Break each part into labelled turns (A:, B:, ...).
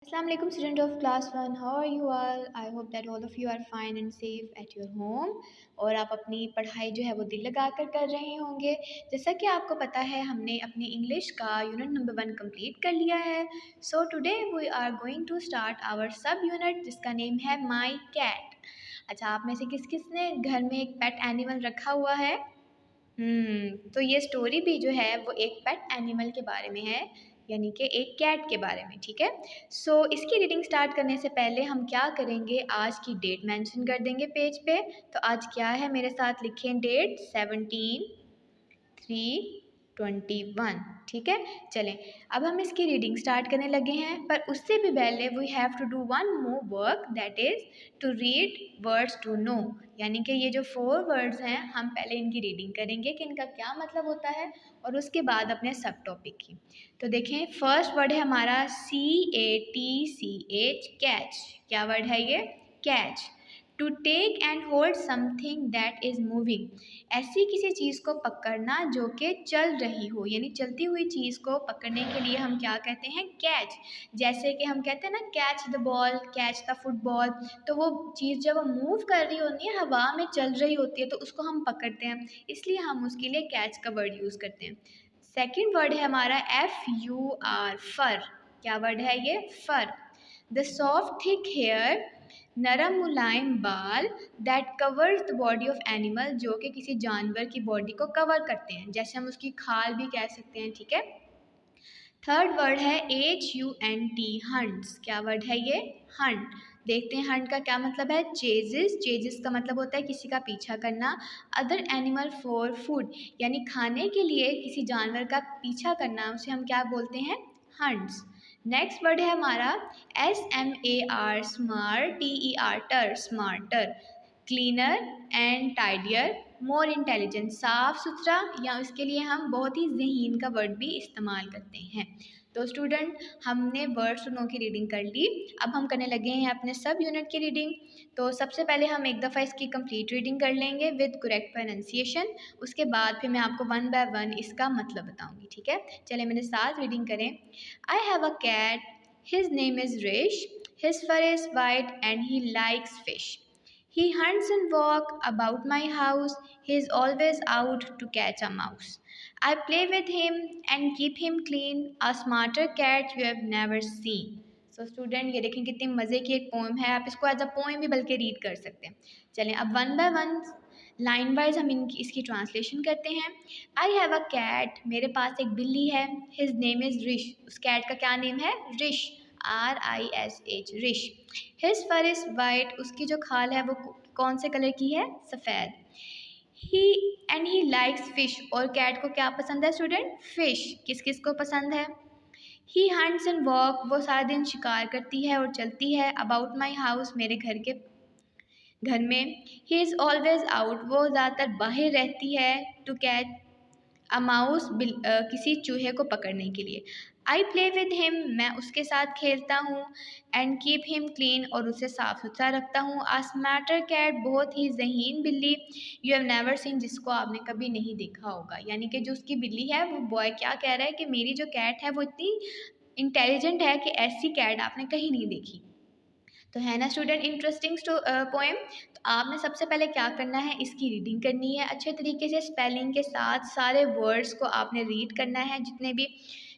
A: Assalamualaikum student of class 1, how are you all? I hope that all of you are fine and safe at your home और आप अपनी पढ़ाई जो है वो दिल लगा कर रहे होंगे। जैसा कि आपको पता है हमने अपनी इंग्लिश का यूनिट नंबर 1 कंप्लीट कर लिया है। So today we are going to start our sub unit जिसका नेम है माई कैट। अच्छा, आप में से किस किस ने घर में एक पेट एनिमल रखा हुआ है? तो ये स्टोरी भी जो है वो एक पेट एनिमल के बारे में है, यानी कि एक कैट के बारे में। ठीक है, सो इसकी रीडिंग स्टार्ट करने से पहले हम क्या करेंगे, आज की डेट मेंशन कर देंगे पेज पे। तो आज क्या है, मेरे साथ लिखें डेट 17/3/21। ठीक है, चलें अब हम इसकी रीडिंग स्टार्ट करने लगे हैं, पर उससे भी पहले we have to do one more work, that is to read words to know. यानी कि ये जो 4 वर्ड्स हैं हम पहले इनकी रीडिंग करेंगे कि इनका क्या मतलब होता है और उसके बाद अपने सब टॉपिक की। तो देखें, फर्स्ट वर्ड है हमारा CATCH, कैच। क्या वर्ड है ये? Catch. To take and hold something that is moving, ऐसी किसी चीज़ को पकड़ना जो कि चल रही हो, यानी चलती हुई चीज़ को पकड़ने के लिए हम क्या कहते हैं? कैच। जैसे कि हम कहते हैं ना, catch the ball, catch the football. तो वो चीज़ जब वो मूव कर रही होती है, हवा में चल रही होती है, तो उसको हम पकड़ते हैं, इसलिए हम उसके लिए कैच का वर्ड यूज़ करते हैं। सेकेंड वर्ड है हमारा FUR, फर। क्या वर्ड है ये? फर। द सॉफ्ट थिक हेयर, नरम मुलायम बाल, that covers the body of animal, जो कि किसी जानवर की बॉडी को कवर करते हैं, जैसे हम उसकी खाल भी कह सकते हैं। ठीक है, थर्ड वर्ड है HUNT, हंट्स। क्या वर्ड है ये? हंट। देखते हैं हंट का क्या मतलब है। चेजेस, चेजेस का मतलब होता है किसी का पीछा करना। अदर एनिमल फॉर फूड, यानी खाने के लिए किसी जानवर का पीछा करना, उसे हम क्या बोलते हैं? हंट्स। नेक्स्ट वर्ड है हमारा SMAR, स्मार्ट, TER, टर, smarter. Cleaner and tidier, more intelligent, साफ़ सुथरा, या उसके लिए हम बहुत ही ज़हीन का वर्ड भी इस्तेमाल करते हैं। तो स्टूडेंट, हमने वर्ड सुनो की रीडिंग कर ली, अब हम करने लगे हैं अपने सब यूनिट की रीडिंग। तो सबसे पहले हम एक दफ़ा इसकी कंप्लीट रीडिंग कर लेंगे विद करेक्ट प्रोनाउंसिएशन, उसके बाद फिर मैं आपको 1 बाय 1 इसका मतलब बताऊँगी। ठीक है, चलिए मेरे साथ रीडिंग करें। I have a cat, his name is Rish, his fur is white and he likes fish. He hunts and walks about my house. He is always out to catch a mouse. I play with him and keep him clean. A smarter cat you have never seen. So student, ये देखें कितनी मज़े की एक poem है, आप इसको as a poem भी बल्कि रीड कर सकते हैं। चलें अब 1 बाय 1 लाइन वाइज हम इसकी ट्रांसलेशन करते हैं। आई हैव अ कैट, मेरे पास एक बिल्ली है। हिज नेम इज़ रिश, उस कैट का क्या नेम है? Rish, RISH, Rish. His fur is white, उसकी जो खाल है वो कौन से कलर की है? सफ़ेद। ही लाइक्स फिश, और कैट को क्या पसंद है स्टूडेंट? फिश। किस किस को पसंद है? ही हंट्स एंड वॉक, वो सारा दिन शिकार करती है और चलती है। अबाउट माई हाउस, मेरे घर में। ही इज़ ऑलवेज आउट, वो ज़्यादातर बाहर रहती है। टू कैच अ माउस, किसी चूहे को पकड़ने के लिए। आई प्ले विद हिम, मैं उसके साथ खेलता हूँ। एंड कीप हिम क्लीन, और उसे साफ़ सुथरा रखता हूँ। आ स्मार्टर कैट, बहुत ही ज़हीन बिल्ली। यू हैव नेवर सीन, जिसको आपने कभी नहीं देखा होगा। यानी कि जो उसकी बिल्ली है, वो बॉय क्या कह रहा है कि मेरी जो कैट है वो इतनी इंटेलिजेंट है कि ऐसी कैट आपने कहीं नहीं देखी। तो है ना स्टूडेंट इंटरेस्टिंग पोएम। तो आपने सबसे पहले क्या करना है, इसकी रीडिंग करनी है अच्छे तरीके से, स्पेलिंग के साथ सारे वर्ड्स को आपने रीड करना है, जितने भी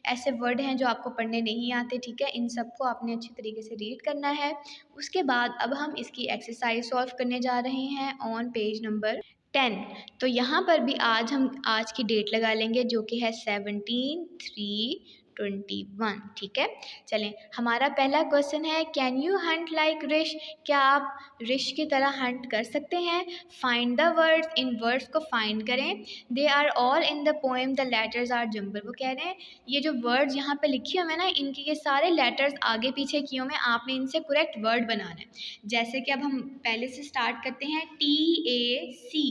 A: ऐसे वर्ड हैं जो आपको पढ़ने नहीं आते। ठीक है, इन सबको आपने अच्छे तरीके से रीड करना है। उसके बाद अब हम इसकी एक्सरसाइज सॉल्व करने जा रहे हैं ऑन पेज नंबर 10। तो यहाँ पर भी हम आज की डेट लगा लेंगे जो कि है 17/3/21। ठीक है, चलें हमारा पहला क्वेश्चन है, can you hunt like fish, क्या आप रिश की तरह हंट कर सकते हैं? फाइंड द वर्ड्स, इन वर्ड्स को फाइंड करें। They are all in the poem, the letters are jumbled, वो कह रहे हैं ये जो वर्ड्स यहाँ पे लिखे हुए हैं ना, इनके ये सारे लेटर्स आगे पीछे किए हुए हैं, आपने इनसे करेक्ट वर्ड बनाना है। जैसे कि अब हम पहले से स्टार्ट करते हैं, TAC,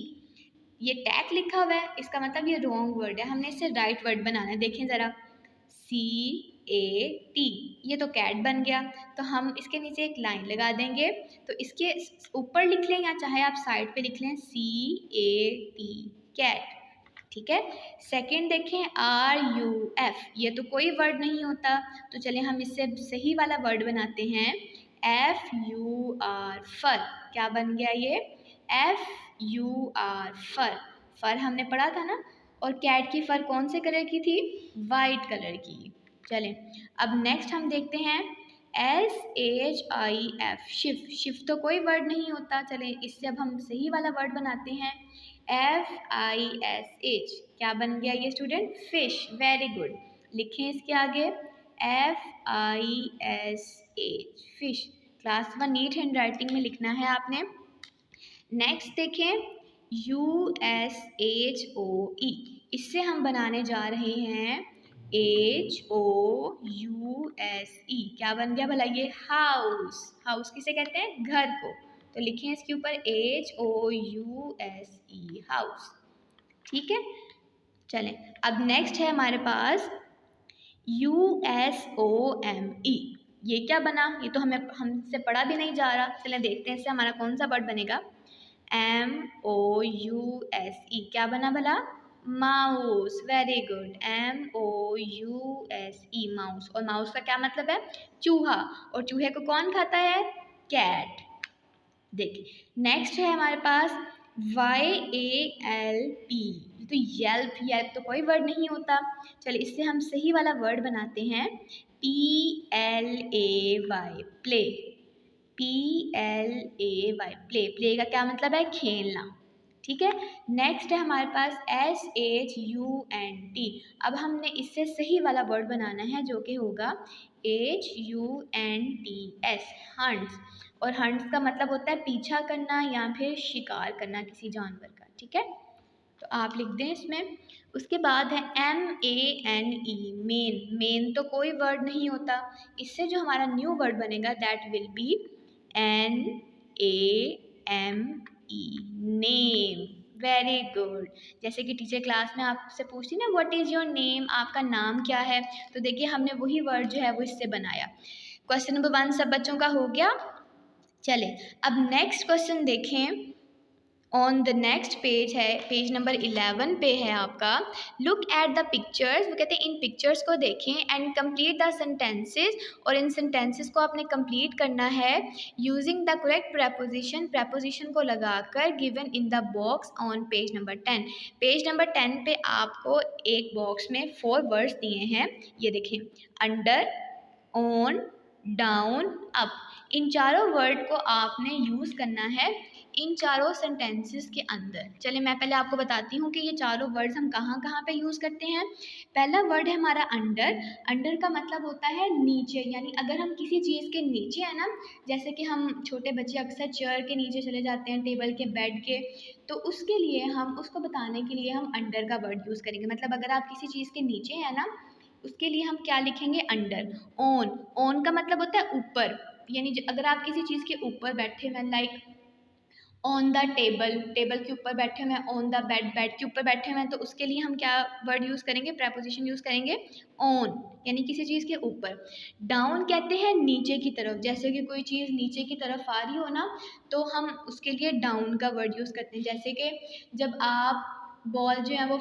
A: ये टैक लिखा हुआ है, इसका मतलब ये रॉन्ग वर्ड है, हमने इससे राइट वर्ड बनाना है। देखें ज़रा, CAT, ये तो कैट बन गया। तो हम इसके नीचे एक लाइन लगा देंगे, तो इसके ऊपर लिख लें या चाहे आप साइड पे लिख लें, CAT, कैट। ठीक है। सेकंड देखें RUF, ये तो कोई वर्ड नहीं होता, तो चलिए हम इससे सही वाला वर्ड बनाते हैं FUR, फर। क्या बन गया ये? FUR, फर। फर हमने पढ़ा था ना, और कैट की फर कौन से कलर की थी? वाइट कलर की। चलें अब नेक्स्ट हम देखते हैं SHIF, शिफ। शिफ तो कोई वर्ड नहीं होता, चलें इससे अब हम सही वाला वर्ड बनाते हैं FISH। क्या बन गया ये स्टूडेंट? फिश। Very good. लिखें इसके आगे FISH, fish. Class 1 neat hand writing में लिखना है आपने। नेक्स्ट देखें USHOE, इससे हम बनाने जा रहे हैं HOUSE। क्या बन गया भला ये? हाउस। हाउस किसे कहते हैं? घर को। तो लिखें इसके ऊपर HOUSE, हाउस। ठीक है। चलें अब नेक्स्ट है हमारे पास USOME। ये क्या बना? ये तो हमें हमसे पढ़ा भी नहीं जा रहा। चलें देखते हैं इससे हमारा कौन सा वर्ड बनेगा। MOUSE, क्या बना भला? Mouse. Very good. MOUSE, mouse. और माउस का क्या मतलब है? चूहा। और चूहे को कौन खाता है? कैट। देखिए नेक्स्ट है हमारे पास YALP, तो येल्प। येल्प तो कोई वर्ड नहीं होता, चलिए इससे हम सही वाला वर्ड बनाते हैं PLAY, play. PLAY, play. Play का क्या मतलब है? खेलना। ठीक है। नेक्स्ट है हमारे पास SHUNT। अब हमने इससे सही वाला वर्ड बनाना है जो कि होगा HUNTS, हंट्स। और हंट्स का मतलब होता है पीछा करना या फिर शिकार करना किसी जानवर का। ठीक है, तो आप लिख दें इसमें। उसके बाद है MANE, मेन। मेन तो कोई वर्ड नहीं होता, इससे जो हमारा न्यू वर्ड बनेगा that will be NAME, name. Very good. जैसे कि टीचर क्लास में आपसे पूछती ना व्हाट इज़ योर नेम, आपका नाम क्या है, तो देखिए हमने वही वर्ड जो है वो इससे बनाया। क्वेश्चन नंबर 1 सब बच्चों का हो गया। चले अब नेक्स्ट क्वेश्चन देखें। ऑन द नेक्स्ट पेज है, पेज नंबर 11 पे है आपका। लुक एट द पिक्चर्स, वो कहते हैं इन पिक्चर्स को देखें एंड कंप्लीट द सेंटेंसेस, और इन सेंटेंसेस को आपने कंप्लीट करना है using the correct preposition, preposition को लगाकर given in the box on page number 10। Page number 10 पे आपको एक बॉक्स में 4 वर्ड्स दिए हैं, ये देखें अंडर, ऑन, डाउन, अप। इन चारों वर्ड को आपने यूज़ करना है इन चारों सेंटेंसेस के अंदर। चलिए मैं पहले आपको बताती हूँ कि ये चारों वर्ड्स हम कहाँ कहाँ पे यूज़ करते हैं। पहला वर्ड है हमारा अंडर। अंडर का मतलब होता है नीचे, यानी अगर हम किसी चीज़ के नीचे है ना, जैसे कि हम छोटे बच्चे अक्सर चेयर के नीचे चले जाते हैं, टेबल के, बेड के, तो उसके लिए हम उसको बताने के लिए हम अंडर का वर्ड यूज़ करेंगे। मतलब अगर आप किसी चीज़ के नीचे हैं ना, उसके लिए हम क्या लिखेंगे? अंडर। ऑन, ऑन का मतलब होता है ऊपर, यानी अगर आप किसी चीज़ के ऊपर बैठे हुए, like on the table, table के ऊपर बैठे हुए हैं, ऑन द बेड, बेड के ऊपर बैठे हुए हैं, तो उसके लिए हम क्या वर्ड यूज़ करेंगे? प्रेपोजिशन यूज़ करेंगे ऑन, यानी किसी चीज़ के ऊपर। डाउन कहते हैं नीचे की तरफ, जैसे कि कोई चीज़ नीचे की तरफ आ रही हो ना, तो हम उसके लिए डाउन का वर्ड यूज़ करते हैं। जैसे कि जब आप बॉल जो है वो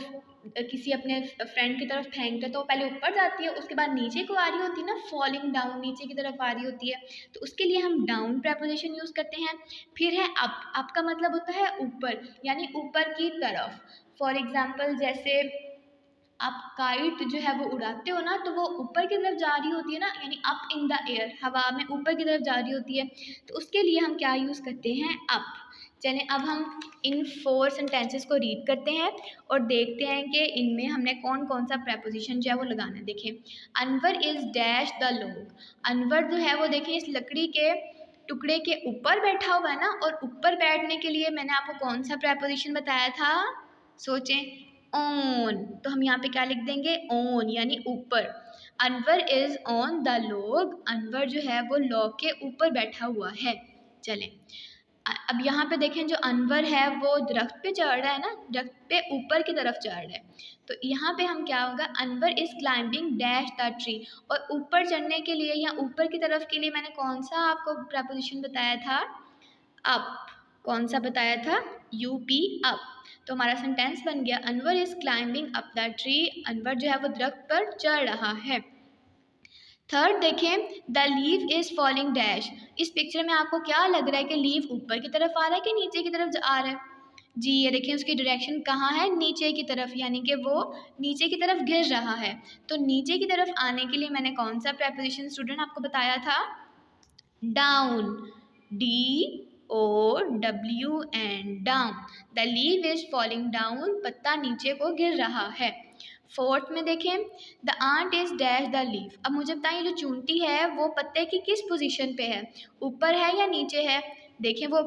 A: किसी अपने फ्रेंड की तरफ फेंकते हैं तो वो पहले ऊपर जाती है, उसके बाद नीचे को आ रही होती है ना, फॉलिंग डाउन, नीचे की तरफ आ रही होती है, तो उसके लिए हम डाउन प्रेपोजिशन यूज़ करते हैं। फिर है अप। अप का मतलब होता है ऊपर, यानी ऊपर की तरफ। फॉर एग्जाम्पल जैसे आप काइट जो है वो उड़ाते हो ना, तो वो ऊपर की तरफ जा रही होती है ना, यानी अप इन द एयर, हवा में ऊपर की तरफ जा रही होती है, तो उसके लिए हम क्या यूज़ करते हैं? अप। चलें अब हम इन 4 सेंटेंसेस को रीड करते हैं और देखते हैं कि इनमें हमने कौन कौन सा प्रेपोजिशन जो है वो लगाना है। देखें अनवर इज़ डैश द लोग। अनवर जो है वो देखें इस लकड़ी के टुकड़े के ऊपर बैठा हुआ है ना, और ऊपर बैठने के लिए मैंने आपको कौन सा प्रेपोजिशन बताया था? सोचें, ऑन। तो हम यहाँ पे क्या लिख देंगे? ऑन, यानी ऊपर। Anwar is on the log, Anwar जो है वो लॉग के ऊपर बैठा हुआ है। चलें अब यहाँ पे देखें जो अनवर है वो दरख्त पे चढ़ रहा है ना, दरख्त पे ऊपर की तरफ चढ़ रहा है, तो यहाँ पे हम क्या होगा? Anwar is climbing dash the tree. और ऊपर चढ़ने के लिए या ऊपर की तरफ के लिए मैंने कौन सा आपको प्रपोजिशन बताया था? अप। कौन सा बताया था? UP up. तो हमारा सेंटेंस बन गया Anwar is climbing up the tree. Anwar जो है वो दरख्त पर चढ़ रहा है। थर्ड देखें, the leave is falling dash. इस पिक्चर में आपको क्या लग रहा है कि लीव ऊपर की तरफ आ रहा है कि नीचे की तरफ आ रहा है? जी ये देखिए उसकी डायरेक्शन कहाँ है? नीचे की तरफ, यानी कि वो नीचे की तरफ गिर रहा है। तो नीचे की तरफ आने के लिए मैंने कौन सा प्रेपोजिशन स्टूडेंट आपको बताया था? Down, DOWN, down. The leave is falling down, पत्ता नीचे को गिर रहा है। फोर्थ में देखें, the ant is dash the leaf. अब मुझे बताइए जो चूंटी है वो पत्ते की किस पोजीशन पे है? ऊपर है या नीचे है? देखें वो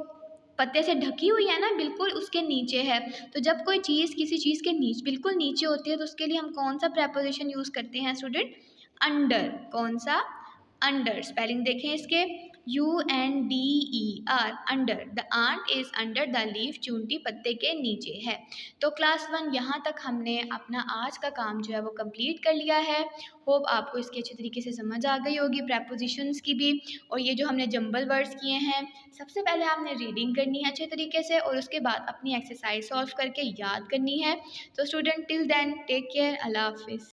A: पत्ते से ढकी हुई है ना, बिल्कुल उसके नीचे है। तो जब कोई चीज़ किसी चीज़ के नीचे बिल्कुल नीचे होती है तो उसके लिए हम कौन सा प्रेपोजिशन यूज़ करते हैं स्टूडेंट? अंडर। कौन सा? अंडर। स्पेलिंग देखें इसके, UNDER, under. The ant is under the leaf, चूंटी पत्ते के नीचे है। तो क्लास 1 यहाँ तक हमने अपना आज का काम जो है वो कंप्लीट कर लिया है। होप आपको इसकी अच्छी तरीके से समझ आ गई होगी, प्रेपोजिशंस की भी। और ये जो हमने जंबल वर्ड्स किए हैं, सबसे पहले आपने रीडिंग करनी है अच्छे तरीके से और उसके बाद अपनी एक्सरसाइज सॉल्व करके याद करनी है। तो student till then take care, अल्लाह हाफिज़।